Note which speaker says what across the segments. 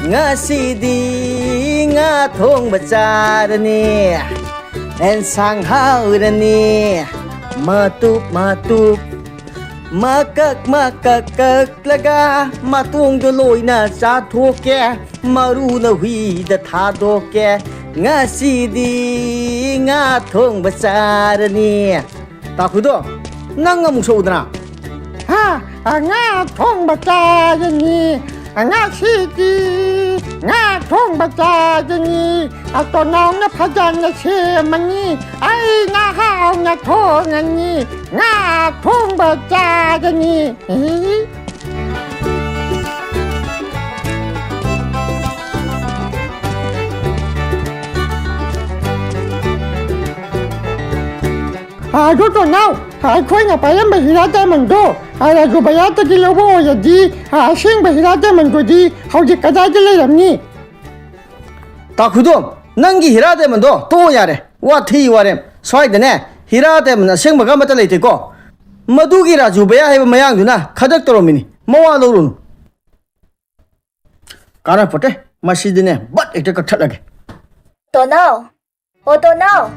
Speaker 1: ngasi nga thong bacharani ensang haurani matup makak laga matung doloi na sa thoke maru na hui da tha doke ngasi nga thong bacharani ta khudo nang amuk saudana
Speaker 2: ha nga thong bacharani nga sidi nga thong bacharani Tonnao na pajan na semani ay nga hao nga thongani nga thong bacharani Tonnao khoi na pa yam bahira ta mando ara go baya ta kilobo ya di sing bahira ta mando di hauji kada de le ramni
Speaker 1: ta khudom nangi hira de mando to yare wa thi warem swai de ne hira de man sing baga mata leite ko madu gi raju baya hai mayang duna khadak toromini mawa lorun kana pote masjid ne bat ekta ka thalage
Speaker 3: Tonnao Tonnao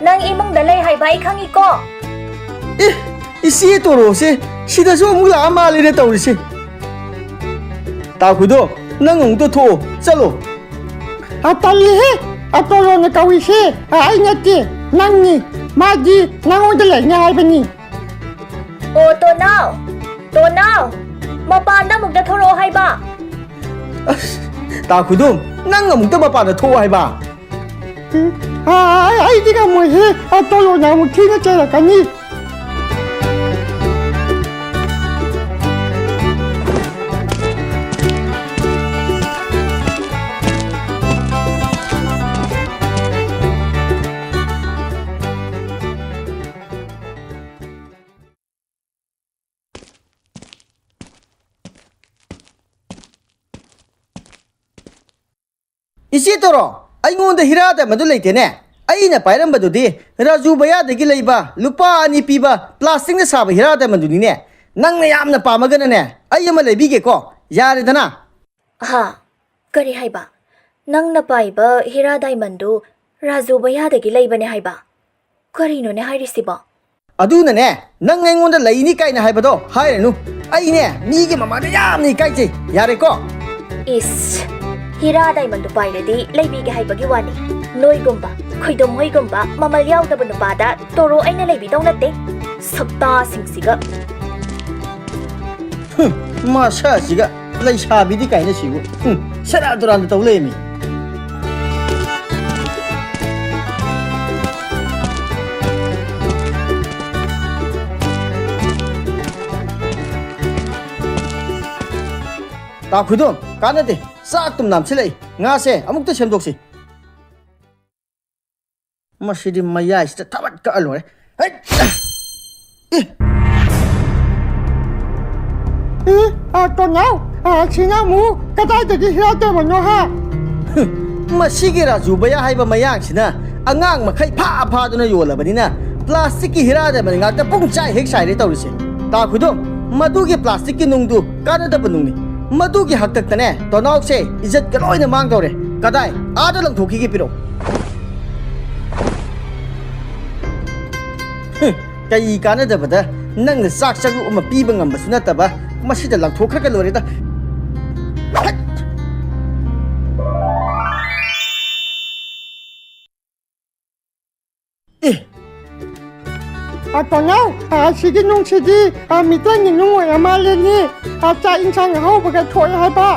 Speaker 3: nang imong dalay hai bai khangi ko
Speaker 1: isi toro se sida so mula amali ne tawri se ta khudo nang ong to tho chalo
Speaker 2: atali he atoro na kawi se ai ngati nangi maji nangong dalay nya hai bani
Speaker 3: Tonnao mapanda mugda thoro hai ba
Speaker 1: ta khudo nang amuk ta mapa da tho hai ba
Speaker 2: ai diga mo he atoro na mo kina chala kani
Speaker 1: isi toro ai ngon da hira da madu leite ne ai na pairam badu di raju baya da gi leiba lupa ani piba plastic na saba hira da madu ni ne nang na yam na pa magana ne ai ma lebi ge ko yare dana
Speaker 3: ha kari hai ba nang na pai ba hira diamond do raju baya da gi lei bane hai ba kari no ne hai risi ba
Speaker 1: adu na ne nang ngai ngon da lei ni kai na hai ba do hai re nu ai ne ni ge mama da yam ni kai che yare ko
Speaker 3: is hira diamond do pai redi lei bi ge hai ba gi wani noi gumba khoidom hoi gumba mamal yaw da banu pada toro aina lei bi dong natte sabta singsiga
Speaker 1: ma sha siga lei sha bi di kai na sigu sara duran da tawle mi ta khudon kanate sak tum nam chilei nga se amuk ta semdok si masidi maya ista tabat ka alore
Speaker 2: Tonnao singa mu kada de hira ta mano ha
Speaker 1: masigi raju baya hai ba mayang sina angang makhai pha duna yola banina plastic ki hira da man nga ta pung chai hek sai re tawri se ta khudom madu ki plastic ki nung du kana da banung ni madu ki hak tak tane Tonnao se izat ka loina mang tawre kadai ada lang thoki ki piro kai kana da bada nang na sak sak uma pi bangam basuna ta ba masida lang thokha ka lore da
Speaker 2: Tonnao sigi nung sigi mitang ni nung ya male ni cha insang hau ba ka thoi hai ba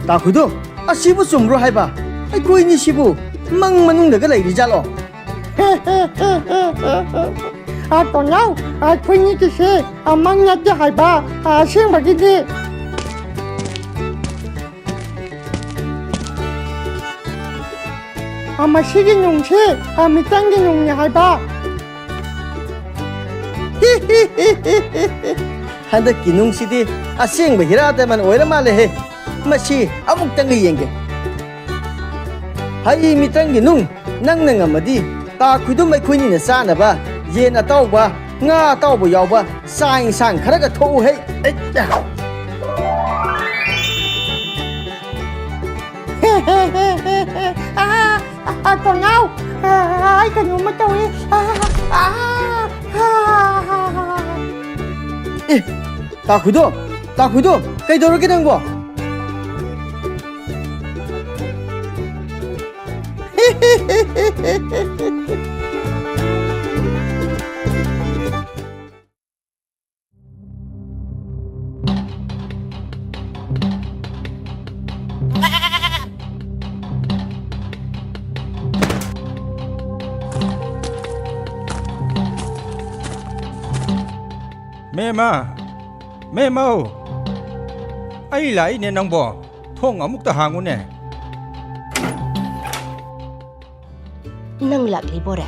Speaker 1: ta khudo asibu sumro hai ba ai koi ni sibu mang manung da ga lai ri jalo
Speaker 2: Tonnao khoi ni ki se mang nya de hai ba sing ba gi di masigi nung se mitang gi nung ya hai ba
Speaker 1: handa kinung sidi asing ba hira da man oira male he mashi amuk tang yenge hai mitang gi nung nang nang amadi ตาคุยด้วยไม่คุยนี่นะซ่านะบ้าเย็นอะเต้าบ้าง่าเต้าบ่ยาวบ้าสายสั่งขนาดกระโถให้เอ๊ะจ้ะ
Speaker 2: Tonnao, ai ka nyo mataw eh.
Speaker 1: เอ๊ะตาคุยด้วยใครโดนกันนังบ่
Speaker 4: แม่มาไอ้ไหลเนี่ยนางบ่ท่องอามุกตะหางูเนี่ย
Speaker 5: Nang lagi bora.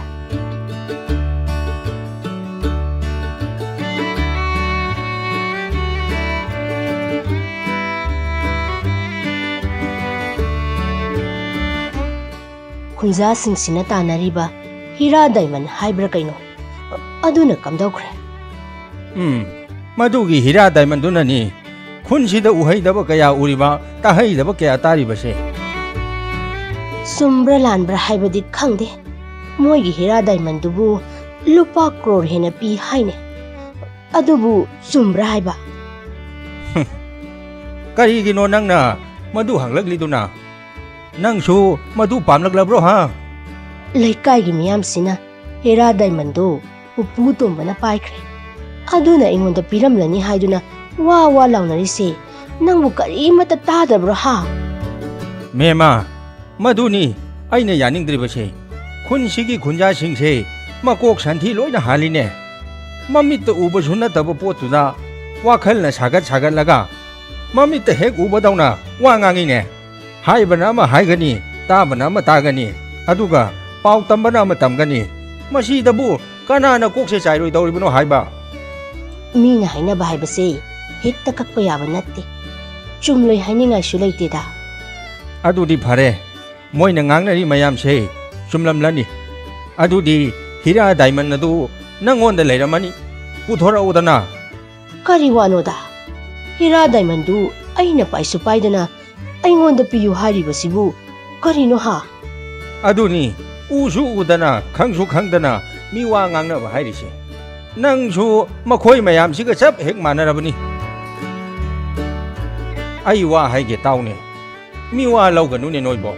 Speaker 5: Kunza sing sinata nariba hira diamond hybrid kaino. Aduna kamdaukre.
Speaker 4: Madugi hira diamond dunani kunsida uhaidaba kaya uriba tahaidaba kaya taribase.
Speaker 5: Sumbra lanbra haibadi khangde. Moigi hira diamond dubu lupa crore hena pi haine. Adubu sumbra haiba.
Speaker 4: Karigino nangna madu hanglagli duna. Nangsu madu pamlaglabro ha.
Speaker 5: Laikai gi miyam sina hira diamond do PUPU TOMBA na paikre. Aduna ingonda piramlani haiduna wa launari se nangbu kari mata tadabro ha.
Speaker 4: Mema maduni aina yaningdribase kunsigi kunja singse makok santhi loina haline mamitta uba sunna taba potuna wakhalna sagat laga mamitta hek uba dauna wa ngangine haibana ma haigani tabana ma tagani aduga pau tambana ma tamgani masi dabu kanana kokse chairoi dawribano haiba
Speaker 5: Mina haina ba haibase hitta kakpa yaba natte chumloi hainingai su leiteda
Speaker 4: adudi phare moina ngangnari mayam se chumlamlani adudi hira diamond adu nangonda leiramani puthora udana
Speaker 5: Kari wano da hira diamond du aina paisu paidana aingonda piyu haribasibu karino ha
Speaker 4: aduni usu udana khangsu khangdana miwa ngangna ba hairise nangsu makhoi mayam siga chap hek manarabani ai wa haige taune miwa lauganu ne noibo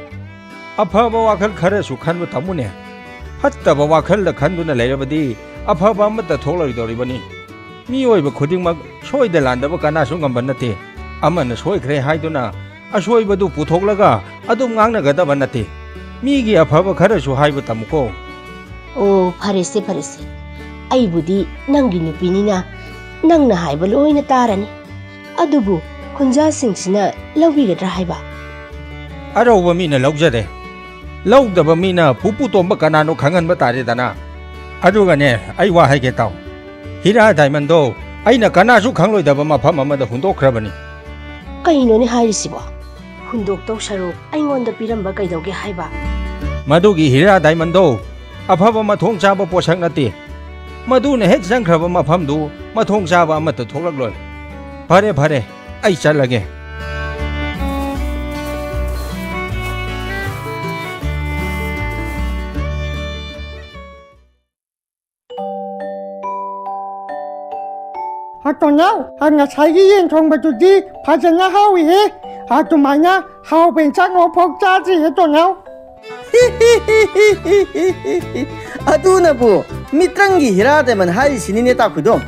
Speaker 4: afaba wakhal kharasu khanbu tamune hattaba wakhal da khanduna leirabadi afaba amata tholari miyoiba khudingmak soida landaba kana su ngamba nate amana soikhre haiduna asoibadu puthoklaga adum ngangna gadaba nate migi afaba kharasu haibu tamuko
Speaker 5: Oh farese aibudi nangi nupinina nangna haiba loina tarani adubu kunja singsina lawigadra haiba
Speaker 4: arauba mina laujade laudaba mina PUPU TOMBA kanano khanganba tare dana adugane ai wa haige taw hira diamond do aina kanasu khangloidaba mafam amada hundokhrabani
Speaker 5: kaino ni hairisibo hundok taw saru aingonda piramba kaidauge haiba
Speaker 4: madugi hira diamond do afaba mathong chaba posak nate maduna hek jangkhraba mafam du mathong chaba amata tholakloi phare ai chalage
Speaker 2: Tonnao, ngasai gi yen thong batudi phajana hawi he. Tumanya hau ben chak ngo phok cha ji he Tonnao.
Speaker 1: aduna bu mitrangi hira diamond hari sinine ta khudom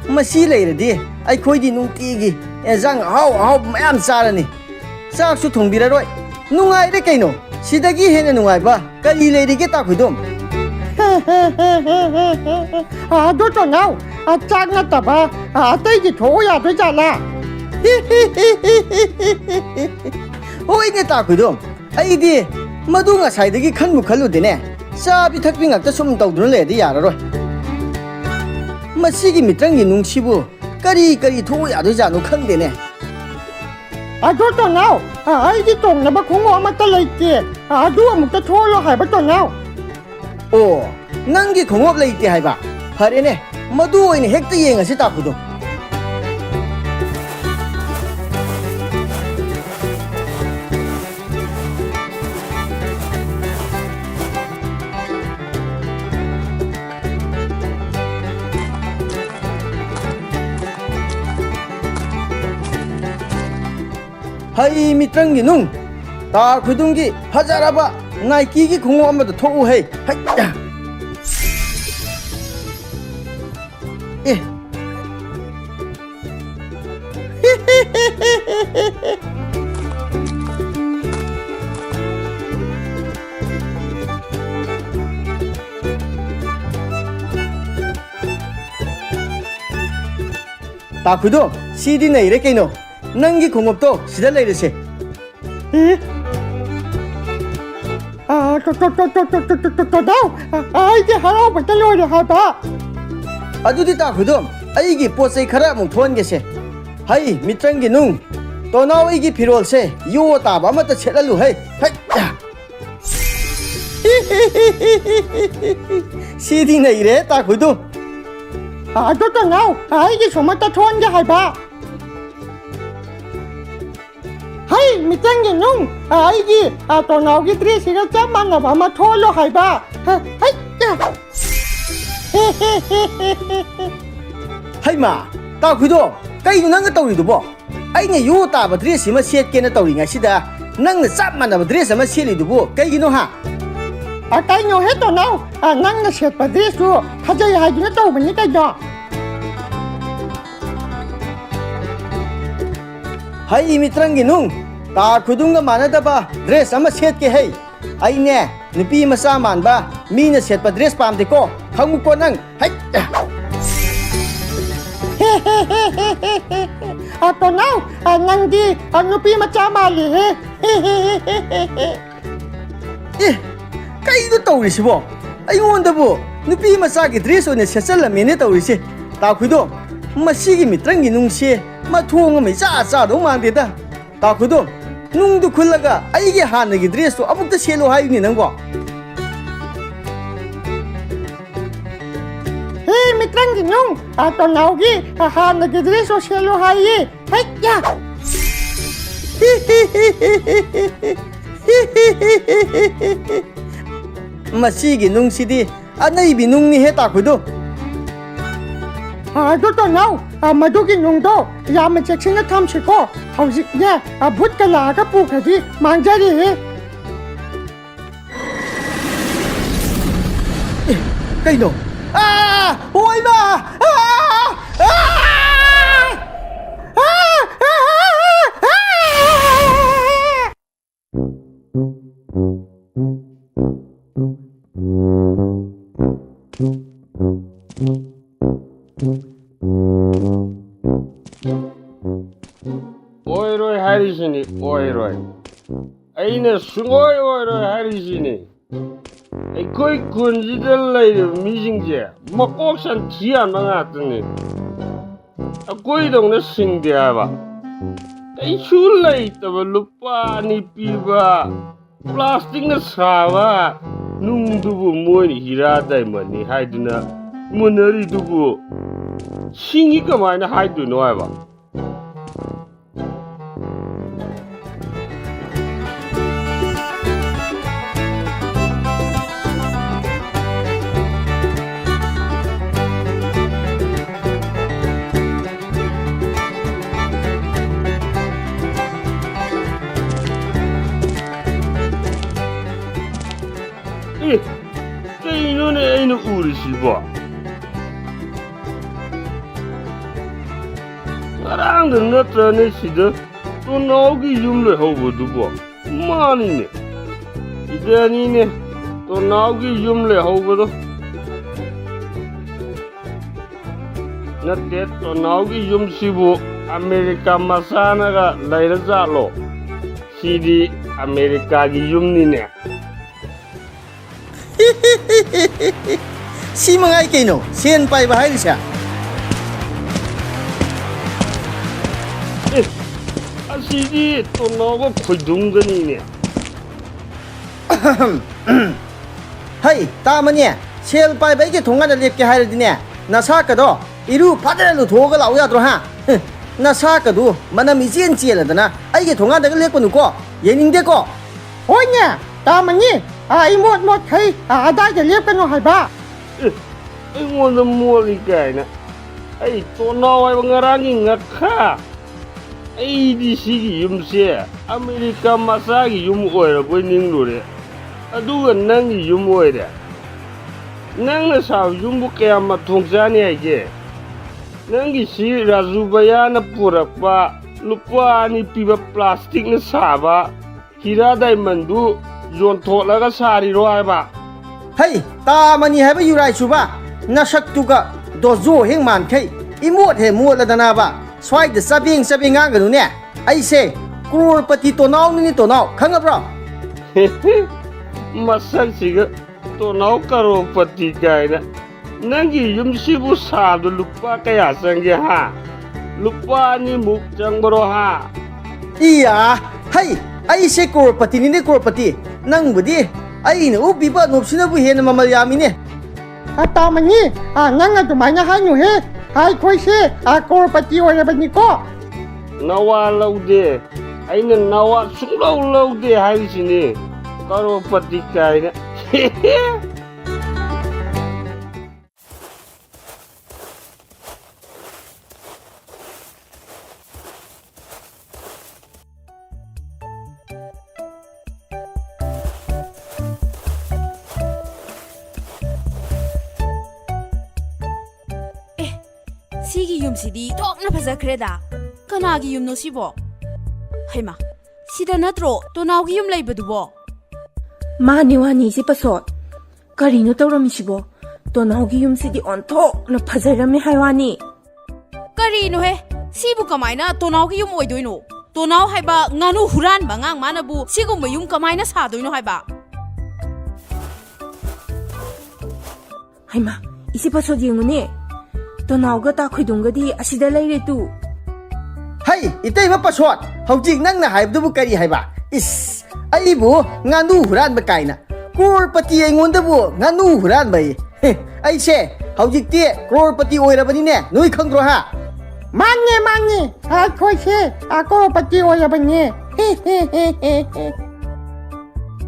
Speaker 1: masi leiradi ai khoidi nungtigi enjang hau mayam charani chak su thongbiraroi nungai re kaino sidagi hena nungai ba kali leirige ta khudom
Speaker 2: Do Tonnao, chak na taba atai gi tho ya do jala.
Speaker 1: hoi ne ta khudom ai di madu nga saidagi khanmu khaludene chabi thakpi ngakta sum tawdun le di yararoi masigi mitrangi nungsibu kari tho ya do janu khangdene
Speaker 2: Do Tonnao, ai gi tong na ba khongo amata leite. Do amukta tholo hai ba Tonnao.
Speaker 1: ꯑꯣ ꯅꯪꯒꯤ ꯈꯣꯡꯎꯞ ꯂꯩꯇꯦ ꯍꯥꯏꯕ ꯐꯔꯦꯅꯦ ꯃꯗꯨ ꯑꯣꯏꯅ ꯍꯦꯛꯇ ꯌꯦꯡꯉꯁꯤ ꯇꯥꯈꯨꯗꯣ ꯍꯩ ꯃꯤꯇ꯭ꯔꯪꯒꯤ ꯅꯨꯡ ꯇꯥ ꯈꯨꯗꯨꯡꯒꯤ ꯐꯖꯔꯕ ꯅꯥꯏꯀꯤꯒꯤ ꯈꯣꯡꯎꯞ ꯑꯃꯗ ꯊꯣꯛꯎ ꯍꯩ ꯑꯦ ꯇꯥ ꯈꯨꯗꯣ ꯁꯤꯗꯤ ꯅꯩꯔꯦ ꯀꯩꯅꯣ ꯅꯪꯒꯤ ꯈꯣꯡꯎꯞꯇꯣ ꯁꯤꯗ ꯂꯩꯔꯁꯦ
Speaker 2: ꯇꯣꯅꯥꯎ ꯑꯩꯗꯤ ꯍꯔꯥꯎꯕꯇ ꯂꯣꯏꯔꯦ ꯍꯥꯏꯕ
Speaker 1: ꯑꯗꯨꯗꯤ ꯇꯥ ꯈꯨꯗꯣ ꯑꯩꯒꯤ ꯄꯣꯠ ꯆꯩ ꯈꯔ ꯑꯃꯨꯛ ꯊꯣꯛꯍꯟꯒꯦꯁꯦ ꯍꯩ ꯃꯤꯇ꯭ꯔꯪꯒꯤ ꯅꯨꯡ ꯇꯣꯅꯥꯎ ꯑꯩꯒꯤ ꯐꯤꯔꯣꯜꯁꯦ ꯌꯣ ꯇꯥꯕ ꯑꯃꯠꯇ ꯁꯦꯠꯍꯜꯂꯨ ꯍꯩ ꯁꯤꯗꯤ ꯅꯩꯔꯦ ꯇꯥ ꯈꯨꯗꯣ
Speaker 2: ꯑꯗꯨ ꯇꯣꯅꯥꯎ ꯑꯩꯒꯤ ꯁꯨꯃꯠꯇ ꯊꯣꯟꯒꯦ ꯍꯥꯏꯕ ꯍꯩ ꯃꯤꯇ꯭ꯔꯪꯒꯤ ꯅꯨꯡ ꯑꯩꯒꯤ ꯇꯣꯅꯥꯎꯒꯤ ꯗ꯭ꯔꯦꯁꯁꯤꯒ ꯆꯞ ꯃꯥꯟꯅꯕ ꯑꯃ ꯊꯣꯜꯂꯣ ꯍꯥꯏꯕ
Speaker 1: ꯍꯩꯃꯥ ꯇꯥ ꯈꯨꯗꯣ ꯀꯩꯅꯣ ꯅꯪꯅ ꯇꯧꯔꯤꯗꯨꯕꯣ ꯑꯩꯅ ꯌꯣ ꯇꯥꯕ ꯗ꯭ꯔꯦꯁ ꯑꯃ ꯁꯦꯠꯀꯦꯅ ꯇꯧꯔꯤꯉꯩꯁꯤꯗ ꯅꯪꯅ ꯆꯞ ꯃꯥꯟꯅꯕ ꯗ꯭ꯔꯦꯁ ꯑꯃ ꯁꯦꯠꯂꯤꯗꯨꯕꯨ ꯀꯩꯒꯤꯅꯣ ꯍꯥ
Speaker 2: ꯀꯩꯅꯣꯍꯦ ꯇꯣꯅꯥꯎ ꯅꯪꯅ ꯁꯦꯠꯄ ꯗ꯭ꯔꯦꯁꯇꯨ ꯐꯖꯩ ꯍꯥꯏꯗꯨꯅ ꯇꯧꯕꯅꯤ ꯀꯩꯅꯣ
Speaker 1: ꯍꯩ ꯃꯤꯇ꯭ꯔꯪꯒꯤ ꯅꯨꯡ ꯇꯥ ꯈꯨꯗꯨꯡꯒ ꯃꯥꯟꯅꯗꯕ ꯗ꯭ꯔꯦꯁ ꯑꯃ ꯁꯦꯠꯀꯦ ꯍꯩ ꯑꯩꯅꯦ ꯅꯨꯄꯤ ꯃꯆꯥ ꯃꯥꯟꯕ ꯃꯤꯅ ꯁꯦꯠꯄ ꯗ꯭ꯔꯦꯁ ꯄꯥꯝꯗꯦꯀꯣ ꯈꯪꯉꯨꯀꯣ ꯅꯪ ꯍꯩ
Speaker 2: ꯇꯣꯅꯥꯎ ꯅꯪꯗꯤ ꯅꯨꯄꯤ ꯃꯆꯥ ꯃꯥꯜꯂꯤꯍꯦ
Speaker 1: ꯑꯦ ꯀꯩꯅꯣ ꯇꯧꯔꯤꯁꯤꯕꯣ ꯑꯩꯉꯣꯟꯗꯕꯨ ꯅꯨꯄꯤ ꯃꯆꯥꯒꯤ ꯗ꯭ꯔꯦꯁ ꯑꯣꯏꯅ ꯁꯦꯠꯆꯜꯂꯝꯃꯦꯅꯦ ꯇꯧꯔꯤꯁꯦ ꯇꯥ ꯈꯨꯗꯣ ꯃꯁꯤꯒꯤ ꯃꯤꯇ꯭ꯔꯪꯒꯤ ꯅꯨꯡꯁꯦ ꯃꯊꯣꯡ ꯑꯃ ꯏꯆꯥ ꯆꯥꯗꯧ ꯃꯥꯟꯗꯦꯗ ꯇꯥ ꯈꯨꯗꯣ ꯅꯨꯡꯗꯨ ꯈꯨꯜꯂꯒ ꯑꯩꯒꯤ ꯍꯥꯟꯅꯒꯤ ꯗ꯭ꯔꯦꯁꯇꯨ ꯑꯃꯨꯛꯇ ꯁꯦꯠꯂꯣ ꯍꯥꯏꯌꯨꯅꯦ ꯅꯪꯕꯣ
Speaker 2: ꯍꯦ ꯃꯤꯇ꯭ꯔꯪꯒꯤ ꯅꯨꯡ ꯇꯣꯅꯥꯎꯒꯤ ꯍꯥꯟꯅꯒꯤ ꯗ꯭ꯔꯦꯁꯇꯨ ꯁꯦꯠꯂꯣ ꯍꯥꯏꯌꯦ ꯍꯩꯌꯥ
Speaker 1: ꯃꯁꯤꯒꯤ ꯅꯨꯡꯁꯤꯗꯤ ꯑꯅꯩꯕꯤ ꯅꯨꯡꯅꯤꯍꯦ ꯇꯥ ꯈꯨꯗꯣ
Speaker 2: ꯑꯗꯨ ꯇꯣꯅꯥꯎ ꯃꯗꯨꯒꯤ ꯅꯨꯡꯗꯣ ꯌꯥꯝꯅ ꯆꯦꯛꯁꯤꯟꯅ ꯊꯝꯁꯤꯀꯣ ꯍꯧꯖꯤꯛꯅꯦ ꯚꯨꯠꯀ ꯂꯥꯛꯑꯒ ꯄꯨꯈ꯭ꯔꯗꯤ ꯃꯥꯡꯖꯔꯦꯍꯦ
Speaker 1: ꯀꯩꯅꯣ ꯍꯣꯏꯃ
Speaker 6: ꯑꯣꯏꯔꯣꯏ ꯍꯥꯏꯔꯤꯁꯤꯅꯤ ꯑꯣꯏꯔꯣꯏ ꯑꯩꯅ ꯁꯨꯡꯑꯣꯏ ꯑꯣꯏꯔꯣꯏ ꯍꯥꯏꯔꯤꯁꯤꯅꯤ ꯑꯩꯈꯣꯏ ꯈꯨꯟꯁꯤꯗ ꯂꯩꯔꯤꯕ ꯃꯤꯁꯤꯡꯁꯦ ꯃꯀꯣꯛ ꯁꯟꯊꯤ ꯌꯥꯟꯕ ꯉꯥꯛꯇꯅꯤ ꯑꯩꯈꯣꯏꯗꯧꯅ ꯁꯤꯡꯗꯦ ꯍꯥꯏꯕ ꯀꯩꯁꯨ ꯂꯩꯇꯕ ꯂꯨꯄꯥ 2 ꯄꯤꯕ ꯄ꯭ꯂꯥꯁꯇꯤꯛꯅ ꯁꯥꯕ ꯅꯨꯡꯗꯨꯕు ꯃꯣꯏꯅ ꯍꯤꯔꯥ ꯗꯥꯏꯃꯟꯅꯤ ꯍꯥꯏꯗꯨꯅ ꯃꯨꯟꯅꯔꯤꯗꯨꯕꯨ ꯁꯤꯡꯉꯤ ꯀꯃꯥꯏꯅ ꯍꯥꯏꯗꯣꯏꯅꯣ ꯍꯥꯏꯕ ꯀꯩꯅꯣꯅꯦ ꯑꯩꯅ ꯎꯔꯤꯁꯤꯕꯣ ꯉꯔꯥꯡꯗ ꯅꯠꯇ꯭ꯔꯅꯦ ꯁꯤꯗ ꯇꯣꯅꯥꯎꯒꯤ ꯌꯨꯝ ꯂꯩꯍꯧꯕꯗꯨꯕꯣ ꯃꯥꯅꯤꯅꯦ ꯁꯤꯗꯅꯤꯅꯦ ꯇꯣꯅꯥꯎꯒꯤ ꯌꯨꯝ ꯂꯩꯍꯧꯕꯗꯣ ꯅꯠꯇꯦ ꯇꯣꯅꯥꯎꯒꯤ ꯌꯨꯝꯁꯤꯕꯨ ꯑꯃꯦꯔꯤꯀꯥ ꯃꯆꯥꯅꯒ ꯂꯩꯔꯖꯥꯠꯂꯣ ꯁꯤꯗꯤ ꯑꯃꯦꯔꯤꯀꯥꯒꯤ ꯌꯨꯝꯅꯤꯅꯦ
Speaker 1: ꯁꯤ ꯃꯉꯥꯏ ꯀꯩꯅꯣ ꯁꯦꯟ ꯄꯥꯏꯕ ꯍꯥꯏꯔꯤꯁꯦ
Speaker 6: ꯑꯁꯤꯗꯤ ꯇꯣꯅꯥꯎꯒ ꯈꯣꯏꯗꯨꯝꯒꯅꯤꯅꯦ
Speaker 1: Hey, Tamanya, Shell by Bake Tonga the Lip Haradine, Nasaka do, Iru Padre Lutoga Laudroha. Nasaka do, Madame Isian Chieladana, I get Tonga the Leponuko, Yening deco.
Speaker 2: โอ้ยเนี่ยตามมันนี่ไอ้หมดใครได้จะเรียกกันหน่อยบ้า
Speaker 6: Ay mo na muli kay na. Ay Tonnao ay mangarangin nga ka. Ay di sige yung siya. Amerika masagi yung oira po ning lure. Adugan nang yung oira. Nang nasaw yung bukaya matungsan niya ke. Nang isi razubaya na pura pa. Lupa ni piba plastik na saba. Hira diamond du yon thola ka sari ro ay ba.
Speaker 1: Hey, Tamani have you right, Suba? Nasaktuga, Dozo Hingman K. Imot him more than Nava. Swag the sabbing angle. I say, Cruel Patito now, Nito now, Kangabra.
Speaker 6: Masak siga Tonnao karo pati kay na. Nangi yung sibu sado lupa kaya sangge ha. Lupa ni mukjang bro ha.
Speaker 1: Iya, hey, I say Cruel Patini Corpati. Nang Budi, I know people no sinabu here in Mamayamine.
Speaker 2: ตามมันนี่นั่งจุมาเนี่ยให้หนูเฮ้ให้คุยเช่โกรปฏิวัติแบบนี้ก็
Speaker 6: Nawa laude. Ay na nawa sulaw laude hay sini. Karo pati kay na.
Speaker 7: 시기 윰시디 톡나 파자 그래다 까나기 윰노 시보 하이마 시다 나트로 또 나오기 윰 레이버두보
Speaker 8: 마니 와니 시 빠소 까리노 떠럼시보 또 나오기 윰시디 온톡 나 파자라미 하이와니
Speaker 7: 까리노 해 시부 까마이나 또 나오기 윰 오이도이노 또 나오 하이바 ngaну 후란 방앙 마나부 시고뭐 윰 까마이나 사도이노 하이바
Speaker 8: 하이마 이시 빠소 징우니 Tonnao ta khidungadi asida leire tu.
Speaker 1: Hey, itay mapaswat. Hawjig nang nahype du bukari hayba. Is, ay bu nganu huran bakay na. Crore pati ay ngonda bu nganu huran bay. Ay se, hawjig ti crore pati oira bani ne. Nui khangro ha.
Speaker 2: มันนี่คุยเช่โกรปฏิวัติแบบนี้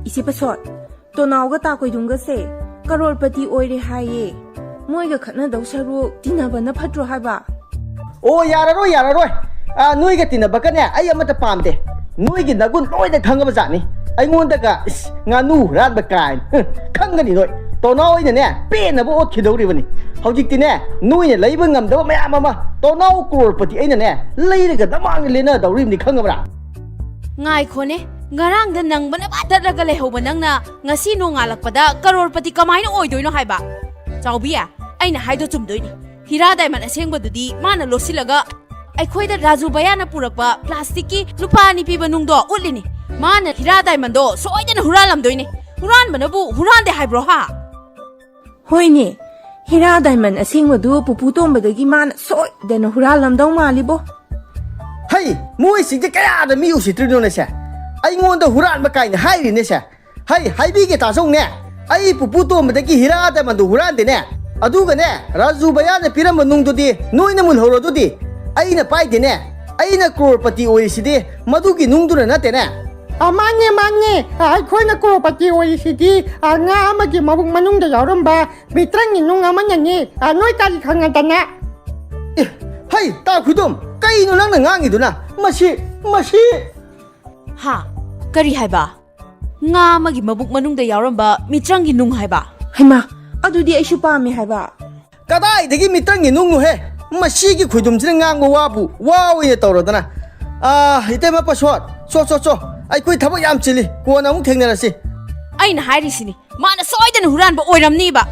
Speaker 8: Isi pasot. Tonnao ta khidungga se karol pati oire haye. Moiga khana daw saru tinabana phatro haiba.
Speaker 1: Oh, yararoi. Nui ga tina bakane ay amata pamde. Nui gi nagun loi da khangaba jani. Ay ngonda ga nganu huran bakay. Khangani noi. Tonnao ine ne pe na bo ot khidori bani. Hawjik ti ne nui ne leiba ngamda mayam ama. Tonnao crorepati aina ne leiraga damang lena dawrim ni khangabra.
Speaker 7: ngai khone ngarang da nang bana batat la leho banang na ngasi no ngalakpada karorpati kamaina oidoino haiba chawbiya aina haido chumdoini hira diamond asengba dudi mana losilaga aikhoida raju bayana purakpa plastic ki lupani piba nungdo utlini mana hira diamond do soidana huralamdoini huran banabu hurande haibro ha
Speaker 8: Hoine, hira diamond asingwa du pupu tomba dagi man soy dena huralamdaw malibo.
Speaker 1: Hey, moi sing kaya da mi usitrino na siya. Ay ngonda huran bakay na hairi na siya. Hey, haibi ke tasong ne. Ay puputo madagi hira diamond do huran din ne. Aduga ne, raju bayana piram nung dudi, noi na mulhoro dudi. Ay na pai din ne. Ay na crorepati oisidi, madugi nung duna natin ne.
Speaker 2: Manye, aikhoina crorepati oisidi, nga amagi mabuk manungda yauramba, bitrang inung amanyani, noi kali khangadana.
Speaker 1: Hey, ta khudum, kai no lang na ngangi duna. Masi.
Speaker 7: ha kari haiba nga magi mabuk manungda yauramba mitrangi nung haiba
Speaker 8: Haima, adudi aishu pami haiba.
Speaker 1: Kadai dagi mitang nung no he. Masi gi khudum sina ngango wabu. Wow ye tawrodana. Ite ma paswat. So. Ay koi thabo yam chili. Ko na mu thengnara si.
Speaker 7: aina hairisini mana soidana huran ba oiramni ba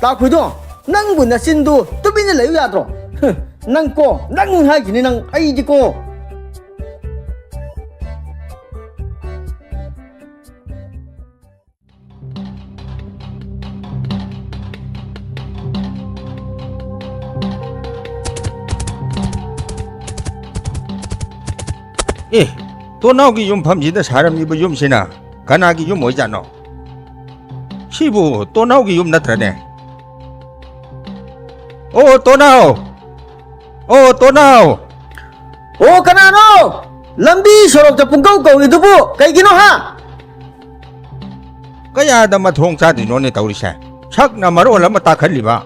Speaker 1: Ta khudum, nang bu na sindu tubin le ya dro. Nang ha gini nang ai di ko.
Speaker 4: Tonnao ki yum phamjida saramni ba yum sina ꯀꯅꯥꯒꯤ ꯌꯨꯝ ꯑꯣꯏꯖꯥꯠꯅꯣ ꯁꯤꯕꯨ ꯇꯣꯅꯥꯎꯒꯤ ꯌꯨꯝ ꯅꯠꯇ꯭ꯔꯅꯦ ꯑꯣ ꯇꯣꯅꯥꯎ ꯑꯣ ꯇꯣꯅꯥꯎ
Speaker 1: ꯑꯣ ꯀꯅꯥꯅꯣ ꯂꯝꯕꯤ ꯁꯣꯔꯣꯛꯇ ꯄꯨꯡꯀꯧ ꯀꯧꯔꯤꯗꯨꯕꯨ ꯀꯩꯒꯤꯅꯣ ꯍꯥ
Speaker 4: ꯀꯌꯥꯗ ꯃꯊꯣꯡ ꯆꯥꯗ꯭ꯔꯤꯅꯣꯅꯦ ꯇꯧꯔꯤꯁꯦ ꯁꯛꯅ ꯃꯔꯣꯜ ꯑꯃ ꯇꯥꯈꯠꯂꯤꯕ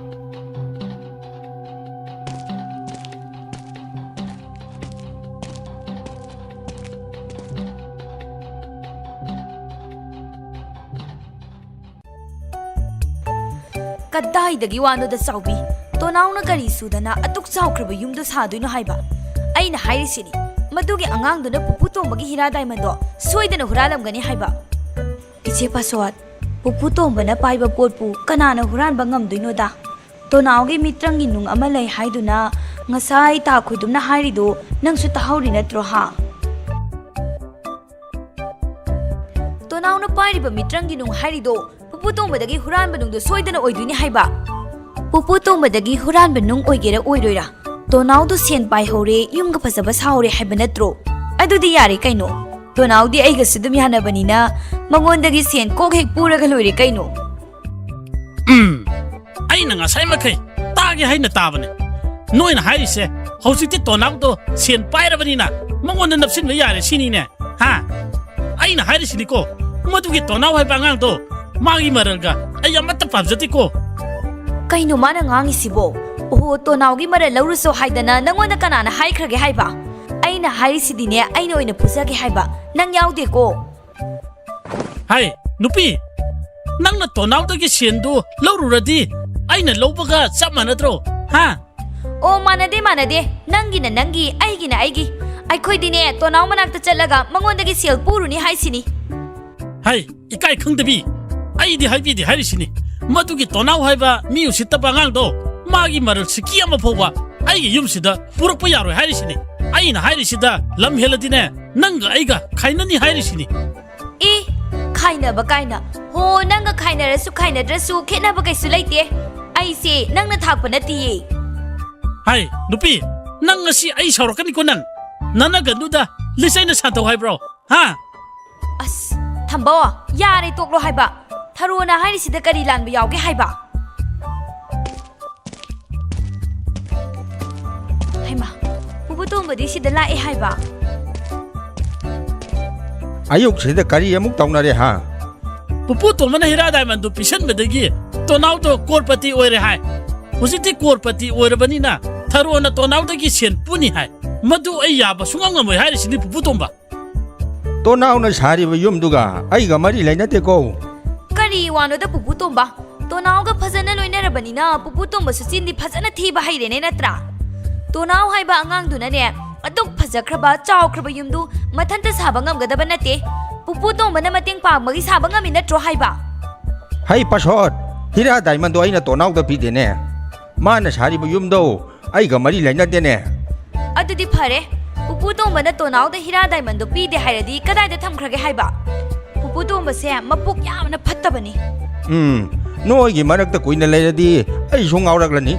Speaker 3: ꯀꯗꯥꯏꯗꯒꯤ ꯋꯥꯅꯣꯗ ꯆꯥꯎꯕꯤ ꯇꯣꯅꯥꯎꯅ ꯀꯔꯤ ꯁꯨꯗꯅ ꯑꯗꯨꯛ ꯆꯥꯎꯈ꯭ꯔꯕ ꯌꯨꯝꯗꯣ ꯁꯥꯗꯣꯏꯅꯣ ꯍꯥꯏꯕ ꯑꯩꯅ ꯍꯥꯏꯔꯤꯁꯤꯅꯤ ꯃꯗꯨꯒꯤ ꯑꯉꯥꯡꯗꯨꯅ ꯄꯨꯄꯨ ꯇꯣꯝꯕꯒꯤ ꯍꯤꯔꯥ ꯗꯥꯏꯃꯟꯗꯣ ꯁꯣꯏꯗꯅ ꯍꯨꯔꯥꯜꯂꯝꯒꯅꯤ ꯍꯥꯏꯕ ꯏꯆꯦ ꯄꯥꯁꯣꯠ ꯄꯨꯄꯨ ꯇꯣꯝꯕꯅ ꯄꯥꯏꯕ ꯄꯣꯠꯄꯨ ꯀꯅꯥꯅ ꯍꯨꯔꯥꯟꯕ ꯉꯝꯗꯣꯏꯅꯣꯗ ꯇꯣꯅꯥꯎꯒꯤ ꯃꯤꯇ꯭ꯔꯪꯒꯤ ꯅꯨꯡ ꯑꯃ ꯂꯩ ꯍꯥꯏꯗꯨꯅ ꯉꯁꯥꯏ ꯇꯥ ꯈꯣꯏꯗꯨꯝꯅ ꯍꯥꯏꯔꯤꯗꯣ ꯅꯪꯁꯨ ꯇꯥꯍꯧꯔꯤ ꯅꯠꯇ꯭ꯔꯣ ꯍꯥ ꯇꯣꯅꯥꯎꯅ ꯄꯥꯏꯔꯤꯕ ꯃꯤꯇ꯭ꯔꯪꯒꯤ ꯅꯨꯡ ꯍꯥꯏꯔꯤꯗꯣ ꯄꯨꯄꯨ ꯇꯣꯝꯕꯗꯒꯤ ꯍꯨꯔꯥꯟꯕ ꯅꯨꯡꯗꯣ ꯁꯣꯏꯗꯅ ꯑꯣꯏꯗꯣꯏꯅꯤ ꯍꯥꯏꯕ ꯄꯨꯄꯨ ꯇꯣꯝꯕꯗꯒꯤ ꯍꯨꯔꯥꯟꯕ ꯅꯨꯡ ꯑꯣꯏꯒꯦꯔꯥ ꯑꯣꯏꯔꯣꯏꯔꯥ ꯇꯣꯅꯥꯎꯗꯣ ꯁꯦꯟ ꯄꯥꯏꯍꯧꯔꯦ ꯌꯨꯝꯒ ꯐꯖꯕ ꯁꯥꯍꯧꯔꯦ ꯍꯥꯏꯕ ꯅꯠꯇ꯭ꯔꯣ ꯑꯗꯨꯗꯤ ꯌꯥꯔꯦ ꯀꯩꯅꯣ ꯇꯣꯅꯥꯎꯗꯤ ꯑꯩꯒꯁꯨ ꯑꯗꯨꯝ ꯌꯥꯅꯕꯅꯤꯅ ꯃꯉꯣꯟꯗꯒꯤ ꯁꯦꯟ ꯀꯣꯛ ꯍꯦꯛ ꯄꯨꯔꯒ ꯂꯣꯏꯔꯦ ꯀꯩꯅꯣ
Speaker 9: ꯑꯩꯅ ꯉꯁꯥꯏ ꯃꯈꯩ ꯇꯥꯒꯦ ꯍꯥꯏꯅ ꯇꯥꯕꯅꯦ ꯅꯣꯏꯅ ꯍꯥꯏꯔꯤꯁꯦ ꯍꯧꯖꯤꯛꯇꯤ ꯇꯣꯅꯥꯎꯗꯣ ꯁꯦꯟ ꯄꯥꯏꯔꯕꯅꯤꯅ ꯃꯉꯣꯟꯗ ꯅꯞꯁꯤꯟꯕ ꯌꯥꯔꯦ ꯁꯤꯅꯤꯅꯦ ꯍꯥ ꯑꯩꯅ ꯍꯥꯏꯔꯤꯁꯤꯅꯤꯀꯣ ꯃꯗꯨꯒꯤ ꯇꯣꯅꯥꯎ ꯍꯥꯏꯕ ꯑꯉꯥꯡꯗꯣ ꯃꯥꯒꯤ ꯃꯔꯜꯒ ꯑꯩ ꯑꯃꯠꯇ ꯄꯥꯝꯖꯗꯦꯀꯣ
Speaker 3: ꯀꯩꯅꯣ ꯃꯥꯅ ꯉꯥꯡꯉꯤꯁꯤꯕꯣ ꯑꯣꯍꯣ ꯇꯣꯅꯥꯎꯒꯤ ꯃꯔꯜ ꯂꯧꯔꯨꯁꯣ ꯍꯥꯏꯗꯅ ꯅꯪꯉꯣꯟꯗ ꯀꯅꯥꯅ ꯍꯥꯏꯈ꯭ꯔꯒꯦ ꯍꯥꯏꯕ ꯑꯩꯅ ꯍꯥꯏꯔꯤꯁꯤꯗꯤꯅꯦ ꯑꯩꯅ ꯑꯣꯏꯅ ꯄꯨꯖꯒꯦ ꯍꯥꯏꯕ ꯅꯪ ꯌꯥꯎꯗꯦꯀꯣ
Speaker 9: ꯍꯥꯏ ꯅꯨꯄꯤ ꯅꯪꯅ ꯇꯣꯅꯥꯎꯗꯒꯤ ꯁꯦꯟꯗꯨ ꯂꯧꯔꯨꯔꯗꯤ ꯑꯩꯅ ꯂꯧꯕꯒ ꯆꯞ ꯃꯥꯟꯅꯗ꯭ꯔꯣ ꯍꯥ
Speaker 3: ꯑꯣ ꯃꯥꯟꯅꯗꯦ ꯃꯥꯟꯅꯗꯦ ꯅꯪꯒꯤꯅ ꯅꯪꯒꯤ ꯑꯩꯒꯤꯅ ꯑꯩꯒꯤ ꯑꯩꯈꯣꯏꯗꯤꯅꯦ ꯇꯣꯅꯥꯎ ꯃꯅꯥꯛꯇ ꯆꯠꯂꯒ ꯃꯉꯣꯟꯗꯒꯤ ꯁꯦꯜ ꯄꯨꯔꯨꯅꯤ ꯍꯥꯏꯁꯤꯅꯤ
Speaker 9: ꯍꯥꯏ ꯏꯀꯥꯏ ꯈꯪꯗꯕꯤ ꯑꯩꯗꯤ ꯍꯥꯏꯕꯤꯗꯤ ꯍꯥꯏꯔꯤꯁꯤꯅꯤ ꯃꯗꯨꯒꯤ ꯇꯣꯅꯥꯎ ꯍꯥꯏꯕ ꯃꯤ ꯎꯁꯤꯠꯇꯕ ꯑꯉꯥꯡꯗꯣ ꯃꯥꯒꯤ ꯃꯔꯜ ꯁꯤꯀꯤ ꯑꯃ ꯐꯥꯎꯕ ꯑꯩꯒꯤ ꯌꯨꯝꯁꯤꯗ ꯄꯨꯔꯛꯄ ꯌꯥꯔꯣꯏ ꯍꯥꯏꯔꯤꯁꯤꯅꯤ ꯑꯩꯅ ꯍꯥꯏꯔꯤꯁꯤꯗ ꯂꯝ ꯍꯦꯜꯂꯗꯤꯅꯦ ꯅꯪꯒ ꯑꯩꯒ ꯈꯥꯏꯅꯅꯤ ꯍꯥꯏꯔꯤꯁꯤꯅꯤ
Speaker 3: ꯏ ꯈꯥꯏꯅꯕ ꯀꯥꯏꯅ ꯍꯣ ꯅꯪꯒ ꯈꯥꯏꯅꯔꯁꯨ ꯈꯥꯏꯅꯗ꯭ꯔꯁꯨ ꯈꯦꯠꯅꯕ ꯀꯩꯁꯨ ꯂꯩꯇꯦ ꯑꯩꯁꯦ ꯅꯪꯅ ꯊꯥꯛꯄ ꯅꯠꯇꯤꯌꯦ
Speaker 9: ꯍꯥꯏ ꯅꯨꯄꯤ ꯅꯪ ꯉꯁꯤ ꯑꯩ ꯁꯥꯎꯔꯛꯀꯅꯤꯀꯣ ꯅꯪ ꯅꯅꯒꯟꯗꯨꯗ ꯂꯤꯆꯩꯅ ꯁꯥꯟꯇꯧ ꯍꯥꯏꯕ꯭ꯔꯣ ꯍꯥ
Speaker 3: ꯑꯁ ꯊꯝꯕꯣ ꯌꯥꯔꯦ ꯇꯣꯛꯂꯣ ꯍꯥꯏꯕ ꯊꯔꯣꯅ ꯍꯥꯏꯔꯤꯁꯤꯗ ꯀꯔꯤ ꯂꯥꯟꯕ ꯌꯥꯎꯒꯦ ꯍꯥꯏꯕ ꯍꯩꯃꯥ ꯄꯨꯄꯨ ꯇꯣꯝꯕꯗꯤ ꯁꯤꯗ ꯂꯥꯛꯑꯦ ꯍꯥꯏꯕ
Speaker 4: ꯑꯌꯨꯛꯁꯤꯗ ꯀꯔꯤ ꯑꯃꯨꯛ ꯇꯧꯅꯔꯦ ꯍꯥ
Speaker 9: ꯄꯨꯄꯨ ꯇꯣꯝꯕꯅ ꯍꯤꯔꯥ ꯗꯥꯏꯃꯟꯗꯨ ꯄꯤꯁꯟꯕꯗꯒꯤ ꯇꯣꯅꯥꯎꯗꯣ ꯀꯣꯔꯄꯇꯤ ꯑꯣꯏꯔꯦ ꯍꯥꯏ ꯍꯧꯖꯤꯛꯇꯤ ꯀꯣꯔꯄꯇꯤ ꯑꯣꯏꯔꯕꯅꯤꯅ ꯊꯔꯣꯅ ꯇꯣꯅꯥꯎꯗꯒꯤ ꯁꯦꯟ ꯄꯨꯅꯤ ꯍꯥꯏ ꯃꯗꯨ ꯑꯩ ꯌꯥꯕ ꯁꯨꯡꯉꯝ ꯉꯝꯃꯣꯏ ꯍꯥꯏꯔꯤꯁꯤꯅꯤ ꯄꯨꯄꯨ ꯇꯣꯝꯕ
Speaker 4: ꯇꯣꯅꯥꯎꯅ ꯁꯥꯔꯤꯕ ꯌꯨꯝꯗꯨꯒ ꯑꯩꯒ ꯃꯔꯤ ꯂꯩꯅꯗꯦꯀꯣ
Speaker 3: ꯀꯔꯤ ꯋꯥꯅꯣꯗ ꯄꯨꯄꯨ ꯇꯣꯝꯕ ꯇꯣꯅꯥꯎꯒ ꯐꯖꯅ ꯂꯣꯏꯅꯔꯕꯅꯤꯅ ꯄꯨꯄꯨ ꯇꯣꯝꯕꯁꯨ ꯆꯤꯟꯗꯤ ꯐꯖꯅ ꯊꯤꯕ ꯍꯩꯔꯦꯅꯦ ꯅꯠꯇ꯭ꯔꯥ ꯇꯣꯅꯥꯎ ꯍꯥꯏꯕ ꯑꯉꯥꯡꯗꯨꯅꯅꯦ ꯑꯗꯨꯛ ꯐꯖꯈ꯭ꯔꯕ ꯆꯥꯎꯈ꯭ꯔꯕ ꯌꯨꯝꯗꯨ ꯃꯊꯟꯇ ꯁꯥꯕ ꯉꯝꯒꯗꯕ ꯅꯠꯇꯦ ꯄꯨꯄꯨ ꯇꯣꯝꯕꯅ ꯃꯇꯦꯡ ꯄꯥꯡꯕꯒꯤ ꯁꯥꯕ ꯉꯝꯃꯤ ꯅꯠꯇ꯭ꯔꯣ ꯍꯥꯏꯕ
Speaker 4: ꯍꯩ ꯄꯥꯁꯣꯠ ꯍꯤꯔꯥ ꯗꯥꯏꯃꯟꯗꯣ ꯑꯩꯅ ꯇꯣꯅꯥꯎꯗ ꯄꯤꯗꯦꯅꯦ ꯃꯥꯅ ꯁꯥꯔꯤꯕ ꯌꯨꯝꯗꯣ ꯑꯩꯒ ꯃꯔꯤ ꯂꯩꯅꯗꯦꯅꯦ
Speaker 3: ꯑꯗꯨꯗꯤ ꯐꯔꯦ ꯄꯨꯄꯨ ꯇꯣꯝꯕꯅ ꯇꯣꯅꯥꯎꯗ ꯍꯤꯔꯥ ꯗꯥꯏꯃꯟꯗꯣ ꯄꯤꯗꯦ ꯍꯥꯏꯔꯗꯤ ꯀꯗꯥꯏꯗ ꯊꯝꯈ꯭ꯔꯒꯦ ꯍꯥꯏꯕ ꯄꯨꯄꯨ ꯇꯣꯝꯕꯁꯦ ꯃꯄꯨꯛ ꯌꯥꯝꯅ ꯐꯠꯇꯕꯅꯤ
Speaker 4: ꯅꯣꯏꯒꯤ ꯃꯔꯛꯇ ꯀꯨꯏꯅ ꯂꯩꯔꯗꯤ ꯑꯩꯁꯨ ꯉꯥꯎꯔꯛꯂꯅꯤ